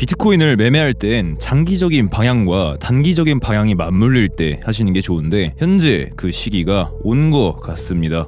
비트코인을 매매할 땐 장기적인 방향과 단기적인 방향이 맞물릴 때 하시는 게 좋은데 현재 그 시기가 온 것 같습니다.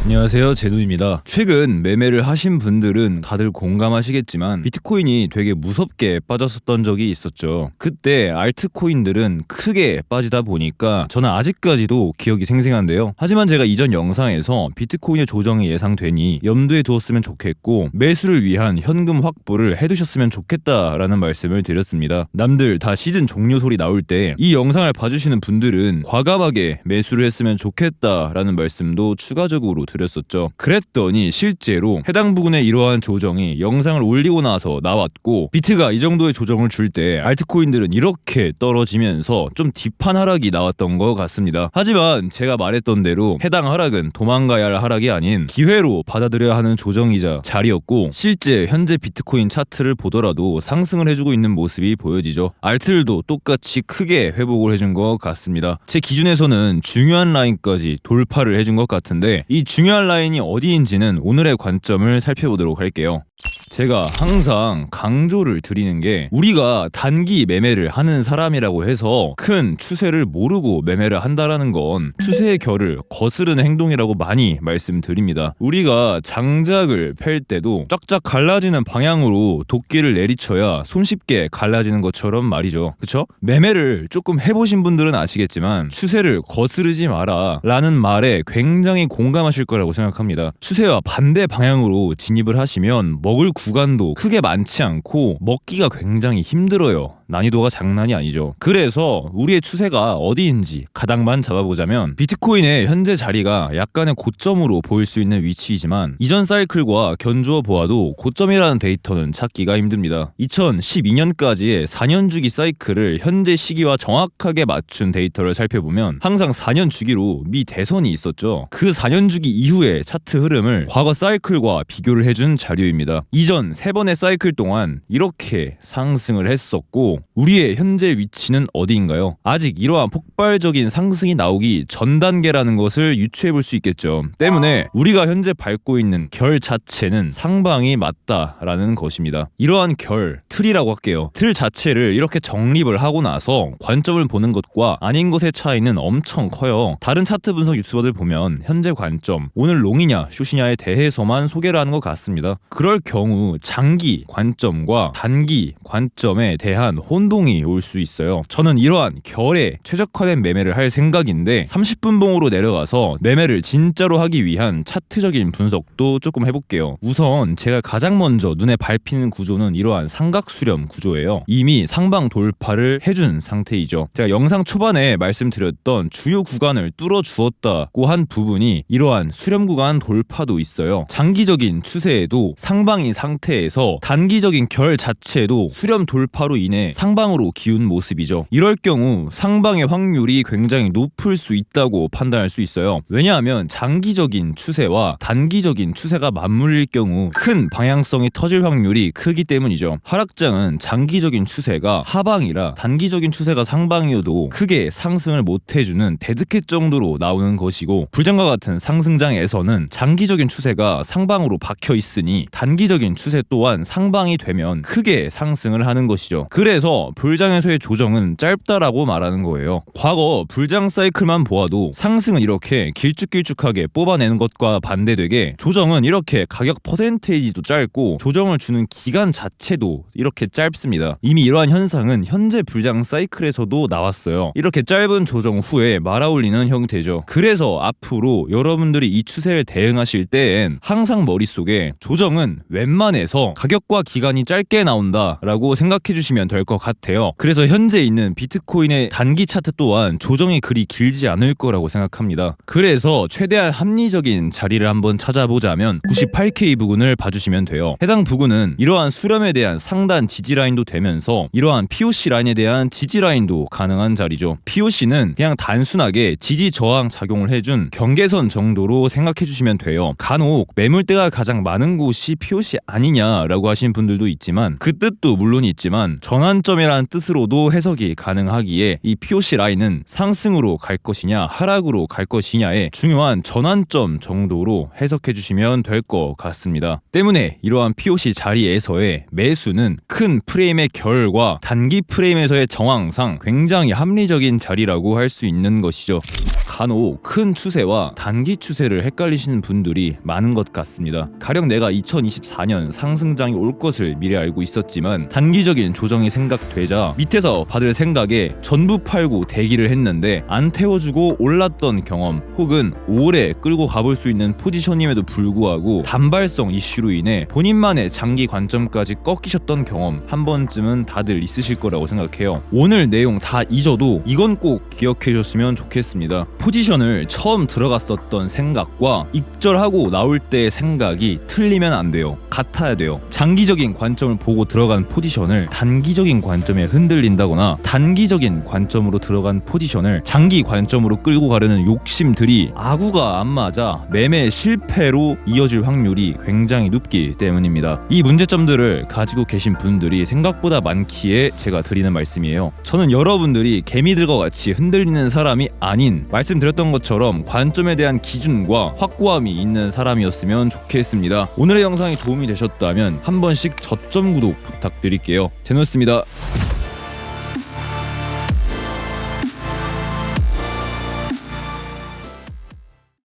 안녕하세요, 제노입니다. 최근 매매를 하신 분들은 다들 공감하시겠지만 비트코인이 되게 무섭게 빠졌었던 적이 있었죠. 그때 알트코인들은 크게 빠지다 보니까 저는 아직까지도 기억이 생생한데요. 하지만 제가 이전 영상에서 비트코인의 조정이 예상되니 염두에 두었으면 좋겠고 매수를 위한 현금 확보를 해두셨으면 좋겠다라는 말씀을 드렸습니다. 남들 다 시즌 종료 소리 나올 때 이 영상을 봐주시는 분들은 과감하게 매수를 했으면 좋겠다라는 말씀도 추가적으로 드렸었죠. 그랬더니 실제로 해당 부분의 이러한 조정이 영상을 올리고 나서 나왔고 비트가 이 정도의 조정을 줄 때 알트코인들은 이렇게 떨어지면서 좀 딥한 하락이 나왔던 것 같습니다. 하지만 제가 말했던 대로 해당 하락은 도망가야 할 하락이 아닌 기회로 받아들여야 하는 조정이자 자리였고 실제 현재 비트코인 차트를 보더라도 상승을 해주고 있는 모습이 보여지죠. 알트들도 똑같이 크게 회복을 해준 것 같습니다. 제 기준에서는 중요한 라인까지 돌파를 해준 것 같은데 이 중요한 라인이 어디인지는 오늘의 관점을 살펴보도록 할게요. 제가 항상 강조를 드리는 게 우리가 단기 매매를 하는 사람이라고 해서 큰 추세를 모르고 매매를 한다라는 건 추세의 결을 거스르는 행동이라고 많이 말씀드립니다. 우리가 장작을 펼 때도 쫙쫙 갈라지는 방향으로 도끼를 내리쳐야 손쉽게 갈라지는 것처럼 말이죠. 그쵸? 매매를 조금 해보신 분들은 아시겠지만 추세를 거스르지 마라 라는 말에 굉장히 공감하실 거라고 생각합니다. 추세와 반대 방향으로 진입을 하시면 먹을 구간도 크게 많지 않고 먹기가 굉장히 힘들어요. 난이도가 장난이 아니죠. 그래서 우리의 추세가 어디인지 가닥만 잡아보자면 비트코인의 현재 자리가 약간의 고점으로 보일 수 있는 위치이지만 이전 사이클과 견주어 보아도 고점이라는 데이터는 찾기가 힘듭니다. 2012년까지의 4년 주기 사이클을 현재 시기와 정확하게 맞춘 데이터를 살펴보면 항상 4년 주기로 미 대선이 있었죠. 그 4년 주기 이후의 차트 흐름을 과거 사이클과 비교를 해준 자료입니다. 이전 3번의 사이클 동안 이렇게 상승을 했었고 우리의 현재 위치는 어디인가요? 아직 이러한 폭발적인 상승이 나오기 전 단계라는 것을 유추해 볼 수 있겠죠. 때문에 우리가 현재 밟고 있는 결 자체는 상방이 맞다라는 것입니다. 이러한 결, 틀이라고 할게요. 틀 자체를 이렇게 정립을 하고 나서 관점을 보는 것과 아닌 것의 차이는 엄청 커요. 다른 차트 분석 유튜버들 보면 현재 관점, 오늘 롱이냐 숏이냐에 대해서만 소개를 하는 것 같습니다. 그럴 경우 장기 관점과 단기 관점에 대한 혼동이 올 수 있어요. 저는 이러한 결에 최적화된 매매를 할 생각인데 30분 봉으로 내려가서 매매를 진짜로 하기 위한 차트적인 분석도 조금 해볼게요. 우선 제가 가장 먼저 눈에 밟히는 구조는 이러한 삼각수렴 구조예요. 이미 상방 돌파를 해준 상태이죠. 제가 영상 초반에 말씀드렸던 주요 구간을 뚫어 주었다고 한 부분이 이러한 수렴 구간 돌파도 있어요. 장기적인 추세에도 상방인 상태에서 단기적인 결 자체도 수렴 돌파로 인해 상방으로 기운 모습이죠. 이럴 경우 상방의 확률이 굉장히 높을 수 있다고 판단할 수 있어요. 왜냐하면 장기적인 추세와 단기적인 추세가 맞물릴 경우 큰 방향성이 터질 확률이 크기 때문이죠. 하락장은 장기적인 추세가 하방이라 단기적인 추세가 상방이어도 크게 상승을 못해주는 데드캣 정도로 나오는 것이고 불장과 같은 상승장에서는 장기적인 추세가 상방으로 박혀 있으니 단기적인 추세 또한 상방이 되면 크게 상승을 하는 것이죠. 그래서 불장에서의 조정은 짧다라고 말하는 거예요. 과거 불장 사이클만 보아도 상승은 이렇게 길쭉길쭉하게 뽑아내는 것과 반대되게 조정은 이렇게 가격 퍼센테이지도 짧고 조정을 주는 기간 자체도 이렇게 짧습니다. 이미 이러한 현상은 현재 불장 사이클에서도 나왔어요. 이렇게 짧은 조정 후에 말아올리는 형태죠. 그래서 앞으로 여러분들이 이 추세를 대응하실 때엔 항상 머릿속에 조정은 웬만해서 가격과 기간이 짧게 나온다라고 생각해 주시면 될 것 같아요. 그래서 현재 있는 비트코인의 단기 차트 또한 조정이 그리 길지 않을 거라고 생각합니다. 그래서 최대한 합리적인 자리를 한번 찾아보자면 98K 부근을 봐주시면 돼요. 해당 부근은 이러한 수렴에 대한 상단 지지 라인도 되면서 이러한 POC 라인에 대한 지지 라인도 가능한 자리죠. POC는 그냥 단순하게 지지 저항 작용을 해준 경계선 정도로 생각해 주시면 돼요. 간혹 매물대가 가장 많은 곳이 POC 아니냐라고 하신 분들도 있지만 그 뜻도 물론 있지만 전환 전환점이라는 뜻으로도 해석이 가능하기에 이 POC 라인은 상승으로 갈 것이냐 하락으로 갈 것이냐의 중요한 전환점 정도로 해석해 주시면 될 것 같습니다. 때문에 이러한 POC 자리에서의 매수는 큰 프레임의 결과 단기 프레임에서의 정황상 굉장히 합리적인 자리라고 할 수 있는 것이죠. 간혹 큰 추세와 단기 추세를 헷갈리시는 분들이 많은 것 같습니다. 가령 내가 2024년 상승장이 올 것을 미리 알고 있었지만 단기적인 조정이 생각되자 밑에서 받을 생각에 전부 팔고 대기를 했는데 안 태워주고 올랐던 경험, 혹은 오래 끌고 가볼 수 있는 포지션임에도 불구하고 단발성 이슈로 인해 본인만의 장기 관점까지 꺾이셨던 경험 한 번쯤은 다들 있으실 거라고 생각해요. 오늘 내용 다 잊어도 이건 꼭 기억해 줬으면 좋겠습니다. 포지션을 처음 들어갔었던 생각과 입절하고 나올 때의 생각이 틀리면 안 돼요. 같아야 돼요. 장기적인 관점을 보고 들어간 포지션을 단기적인 관점에 흔들린다거나 단기적인 관점으로 들어간 포지션을 장기 관점으로 끌고 가려는 욕심들이 아구가 안 맞아 매매 실패로 이어질 확률이 굉장히 높기 때문입니다. 이 문제점들을 가지고 계신 분들이 생각보다 많기에 제가 드리는 말씀이에요. 저는 여러분들이 개미들과 같이 흔들리는 사람이 아닌, 말씀드렸던 것처럼 관점에 대한 기준과 확고함이 있는 사람이었으면 좋겠습니다. 오늘의 영상이 도움이 되셨다면 한 번씩 저점 구독 부탁드릴게요. 제노스입니다.